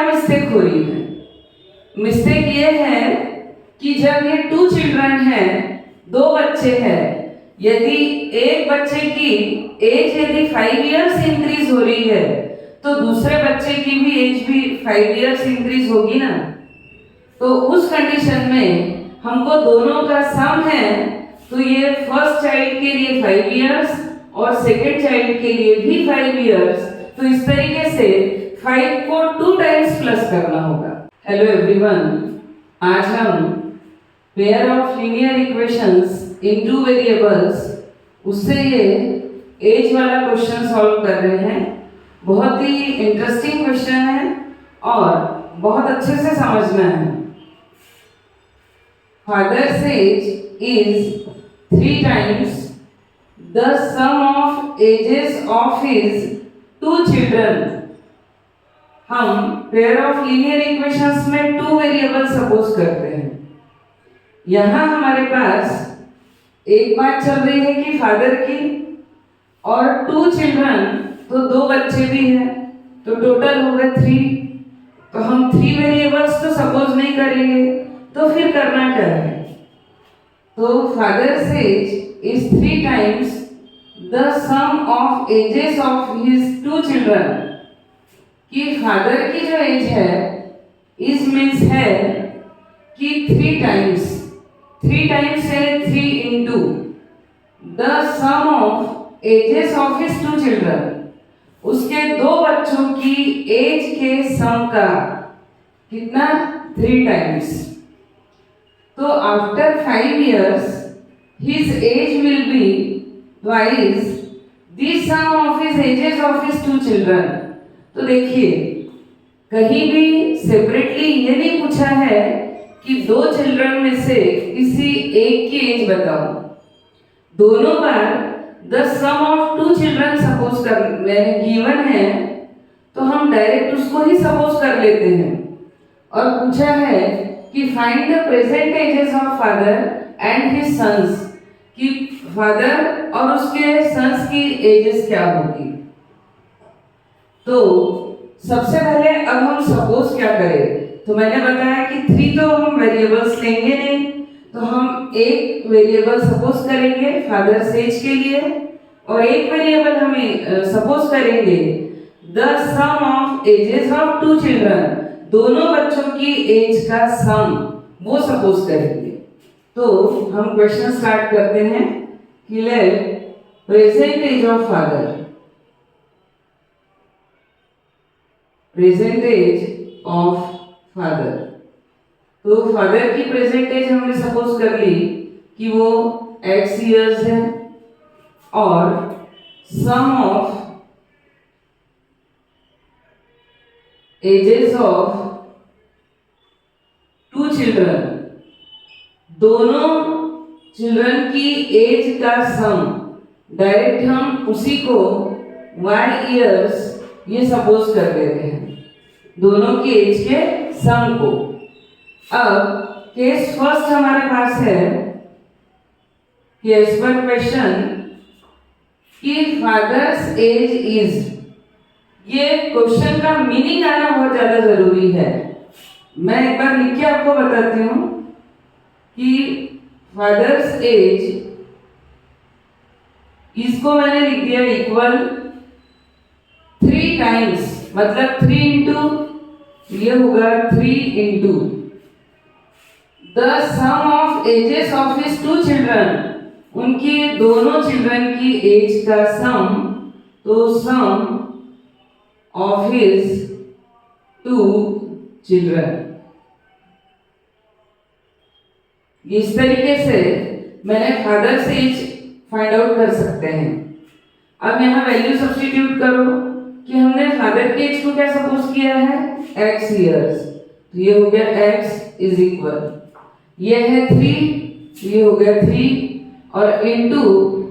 क्या मिस्टेक हो रही है? मिस्टेक ये है कि जब ये 2 चिल्ड्रन हैं, 2 बच्चे हैं, यदि एक बच्चे की एज यदि 5 इयर्स इंक्रीज हो रही है तो दूसरे बच्चे की भी एज भी 5 इयर्स इंक्रीज होगी ना। तो उस कंडीशन में हमको दोनों का सम है, तो ये फर्स्ट चाइल्ड के लिए 5 इयर्स और सेकेंड चाइल्ड के लिए भी 5 इयर्स। तो इस तरीके से 5 को 2 टाइम्स प्लस करना होगा। हेलो एवरीवन, आज हम pair of linear equations in 2 variables उससे ये एज वाला क्वेश्चन सॉल्व कर रहे हैं। बहुत ही इंटरेस्टिंग क्वेश्चन है और बहुत अच्छे से समझना है। Father's age is 3 times the sum of ages of his 2 children। हम पेयर ऑफ लीनियर इक्वेशंस में 2 वेरिएबल सपोज करते हैं। यहाँ हमारे पास एक बात चल रही है कि फादर की और 2 चिल्ड्रन, तो 2 बच्चे भी हैं, तो टोटल हो गए 3। तो हम 3 वेरिएबल्स तो सपोज नहीं करेंगे, तो फिर करना क्या है? तो father's age is 3 times the sum of ages of his 2 children. कि फादर की जो एज है इस मीन्स है कि 3 टाइम्स है 3 into the sum of ages of his 2 children. उसके 2 बच्चों की एज के सम का कितना? 3 टाइम्स। तो after 5 years his age will be twice the sum of his ages of his 2 children। तो देखिए, कहीं भी सेपरेटली ये नहीं पूछा है कि 2 चिल्ड्रन में से किसी एक की एज बताओ। दोनों बार the sum of 2 children suppose कर गिवन है, तो हम डायरेक्ट उसको ही सपोज कर लेते हैं। और पूछा है कि find the present ages of father and his sons, कि फादर और उसके सन्स की एजेस क्या होगी। तो सबसे पहले अब हम सपोज क्या करें? तो मैंने बताया कि 3 तो हम वेरिएबल्स लेंगे नहीं, तो हम एक वेरिएबल सपोज करेंगे फादर्स एज के लिए, और एक वेरिएबल हमें सपोज करेंगे the sum of ages of 2 children. दोनों बच्चों की एज का सम वो सपोज करेंगे। तो हम क्वेश्चन स्टार्ट करते हैं कि let present age of father, present age of father. तो फादर की प्रेजेंट एज हमने सपोज कर ली कि वो x इयर्स है, और sum of ages of 2 children, दोनों चिल्ड्रन की एज का सम, डायरेक्ट हम उसी को y इयर्स ये सपोज कर देते हैं, दोनों की एज के सम को। अब केस फर्स्ट हमारे पास है कि एज पर क्वेश्चन कि फादर्स एज इज, ये क्वेश्चन का मीनिंग आना बहुत ज्यादा जरूरी है। मैं एक बार लिख के आपको बताती हूँ कि फादर्स एज, इसको मैंने लिख दिया इक्वल 3 टाइम्स, मतलब 3 इंटू, ये होगा 3 into the sum of ages of his 2 children, उनकी दोनों चिल्ड्रन की एज का सम, तो सम of his 2 children। इस तरीके से मैंने फादर्स एज फाइंड आउट कर सकते हैं। अब यहाँ वैल्यू सब्स्टिट्यूट करो कि हमने फादर के एज को क्या सपोज किया है? x years. तो ये हो गया x इज इक्वल, ये है 3, ये हो गया 3, और into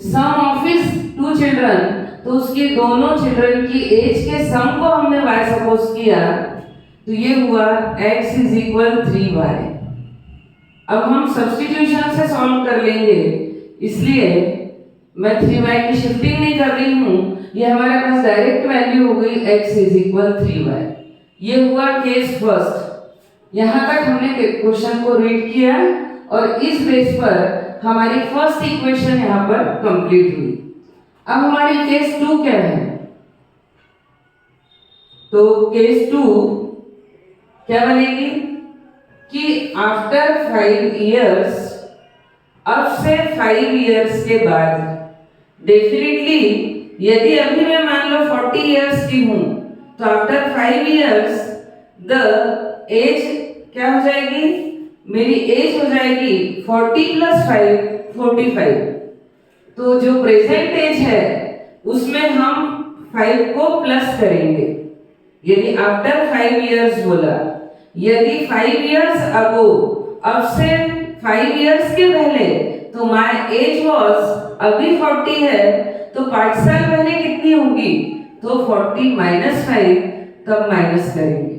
sum of his 2 children, तो उसके दोनों चिल्ड्रन की एज के सम को हमने y सपोज किया, तो ये हुआ x इज इक्वल 3y। अब हम सब्स्टिट्यूशन से सॉल्व कर लेंगे, इसलिए मैं 3y की शिफ्टिंग नहीं कर रही हूँ, ये हमारे पास डायरेक्ट वैल्यू हो गई x इज इक्वल 3y। ये हुआ केस फर्स्ट। यहाँ तक हमने क्वेश्चन को रीड किया और इस बेस पर हमारी फर्स्ट इक्वेशन यहाँ पर कंप्लीट हुई। अब हमारी केस 2 क्या है? तो केस 2 क्या बनेगी कि आफ्टर 5 इयर्स, अब से 5 इयर्स के बाद, डेफिनेटली यदि अभी मैं मान लो 40 इयर्स की हूं तो आफ्टर 5 इयर्स द एज क्या हो जाएगी? मेरी एज हो जाएगी 40 + 5 45। तो जो प्रेजेंट एज है उसमें हम 5 को प्लस करेंगे। यदि आफ्टर 5 इयर्स बोला, यदि 5 इयर्स अगो, अब से 5 इयर्स के पहले, तो माय एज वाज अभी 40 है तो 5 साल पहले कितनी होगी? तो 40 - 5, तब माइनस करेंगे।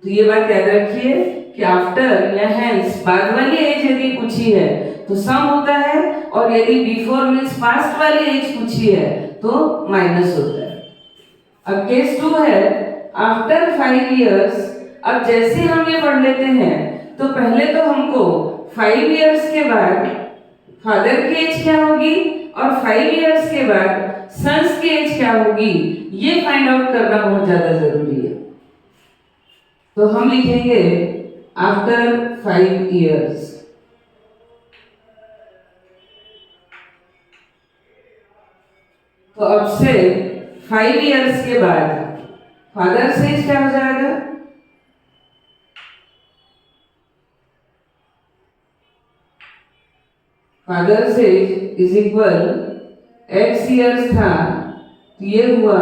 तो ये बात याद रखिए कि आफ्टर या हेंस बाद वाली एज यदि पूछी है तो सम होता है, और यदि बिफोर मींस पास्ट वाली एज पूछी है तो माइनस होता है। अब केस 2 है आफ्टर 5 इयर्स। अब जैसे हम ये पढ़ लेते हैं तो पहले तो हमको 5 इयर्स के बाद फादर की एज क्या होगी और 5 इयर्स के बाद सन्स की एज क्या होगी, ये फाइंड आउट करना बहुत ज्यादा जरूरी है। तो हम लिखेंगे आफ्टर 5 इयर्स। तो अब से 5 इयर्स के बाद फादर से एज क्या हो जाएगा? फादर से इज इक्वल x इयर्स था तो ये हुआ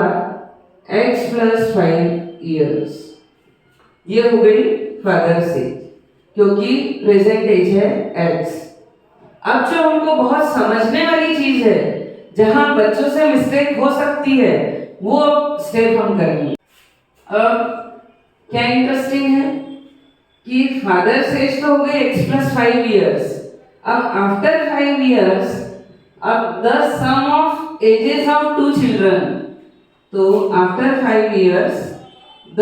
x + 5 इयर्स। ये हो गई फादर से, क्योंकि प्रेजेंट एज है x। अब जो हमको बहुत समझने वाली चीज है, जहां बच्चों से मिस्टेक हो सकती है, वो स्टेप हम करेंगे। अब क्या इंटरेस्टिंग है कि फादर से एज तो हो गई x + 5 इयर्स। अब आफ्टर 5 इयर्स, अब the sum of ages of 2 children. तो after 5 years the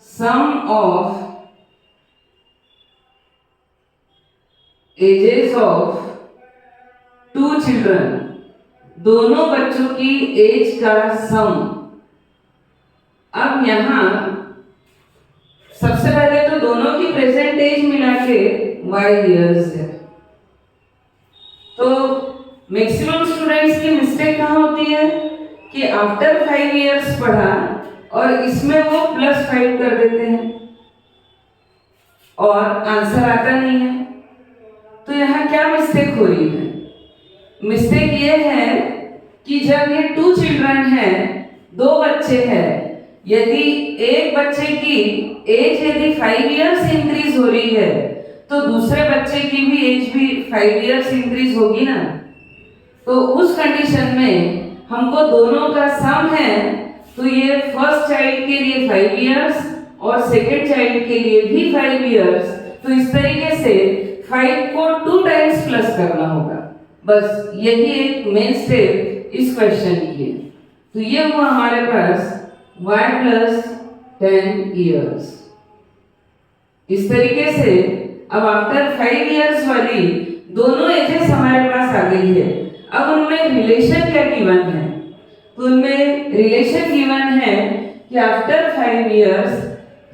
sum of ages of 2 children, दोनों बच्चों की एज का सम। अब यहां सबसे पहले तो दोनों की प्रेजेंट एज मिला के y इयर्स है। तो मैक्सिमम स्टूडेंट्स की मिस्टेक कहाँ होती है कि आफ्टर 5 इयर्स पढ़ा और इसमें वो +5 कर देते हैं और आंसर आता नहीं है। तो यहाँ क्या मिस्टेक हो रही है? मिस्टेक ये है कि जब ये 2 चिल्ड्रन हैं, 2 बच्चे हैं, यदि एक बच्चे की एज यदि 5 इयर्स इंक्रीज हो रही है तो दूसरे बच्चे की भी एज भी 5 इयर्स इंक्रीज होगी ना। तो उस कंडीशन में हमको दोनों का सम है, तो ये फर्स्ट चाइल्ड के लिए 5 इयर्स और सेकंड चाइल्ड के लिए भी 5 इयर्स। तो इस तरीके से 5 को 2 टाइम्स प्लस करना होगा। बस यही एक मेन स्टेप इस क्वेश्चन की है। तो ये हुआ हमारे पास y + 10 इयर्स। इस तरीके से अब आफ्टर 5 इयर्स वाली दोनों एजेस हमारे पास आ गई है। अब उनमें रिलेशन क्या गिवन है? तो उनमें रिलेशन गिवन है कि after 5 years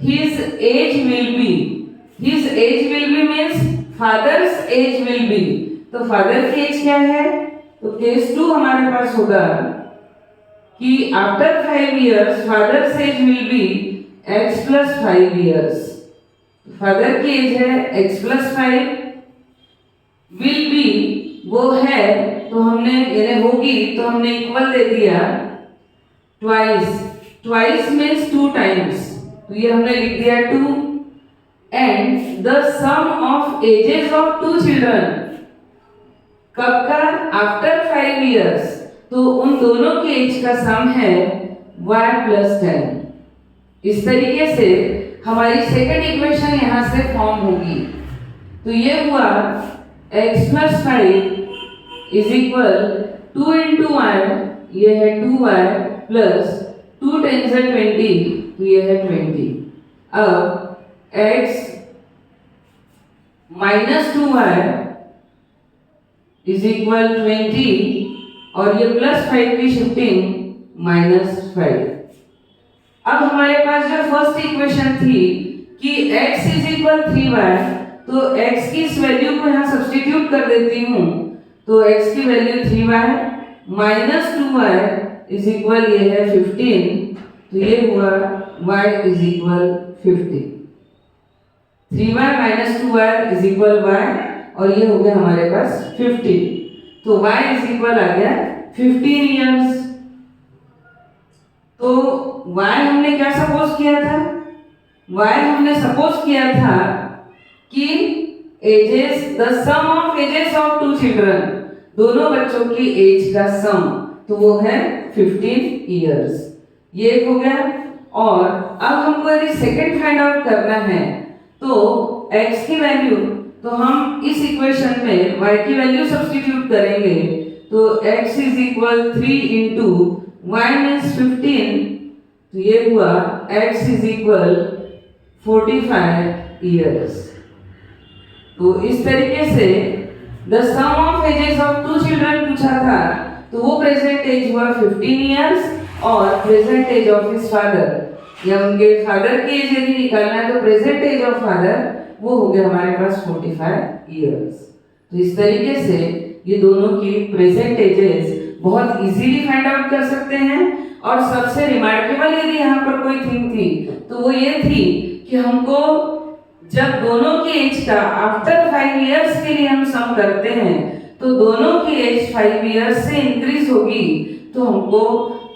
his age will be means father's age will be. तो फादर की एज क्या है? तो केस 2 हमारे पास होगा कि after 5 years father's age will be x + 5 years. Father की एज है x + 5, विल बी वो है तो हमने यानी होगी तो हमने इक्वल दे दिया ट्वाइस मींस 2 टाइम्स, तो ये हमने लिख दिया 2 and the sum of ages of 2 children. कब का? After 5 years. तो उन दोनों की एज का सम है y + 10। इस तरीके से हमारी सेकंड इक्वेशन यहां से फॉर्म होगी। तो ये हुआ x + 5 = 2 × y, ये है 2y + 2 10 से 20, तो ये है 20। अब x minus 2y is equal 20 और ये प्लस 5 की शिफ्टिंग -5। अब हमारे पास जो फर्स्ट इक्वेशन थी कि x इज इक्वल 3y, तो x की इस वैल्यू को यहाँ सब्स्टिट्यूट कर देती हूँ, तो x की value 3y minus 2y is equal ये है 15, तो ये हुआ y is equal 50। 3y minus 2y is equal y और ये हो गया हमारे पास 50, तो y इज इक्वल आ गया 15 इयर्स। तो y हमने क्या सपोज किया था? y हमने सपोज किया था कि ages the sum of ages of two children, दोनों बच्चों की एज का सम, तो वो है 15 इयर्स। ये एक हो गया। और अब हमको यदि सेकंड फाइंड आउट करना है तो x की वैल्यू, तो हम इस इक्वेशन में y की वैल्यू सब्स्टिट्यूट करेंगे, तो x is equal 3 into y means 15, तो ये हुआ x इज इक्वल 45 इयर्स। तो इस तरीके से the sum of ages of two children पूछा था, तो वो प्रेजेंट एज हुआ 15 इयर्स और present age of his father, या उनके फादर की एज यदि निकालना है तो प्रेजेंट एज ऑफ फादर वो हो गया हमारे पास 45 इयर्स। तो इस तरीके से ये दोनों की प्रेजेंट एजेस बहुत इजीली फाइंड आउट कर सकते हैं। और सबसे रिमार्केबल यदि यहाँ पर कोई थिंग थी तो वो ये थी कि हमको जब दोनों की एज का आफ्टर 5 इयर्स के लिए हम सम करते हैं, तो दोनों की एज 5 इयर्स से इंक्रीज होगी, तो हमको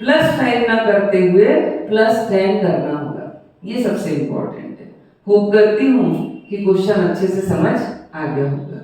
+5 ना करते हुए +10 करना होगा। ये सबसे इंपॉर्टेंट है। होप करती हूँ कि क्वेश्चन अच्छे से समझ आ गया होगा।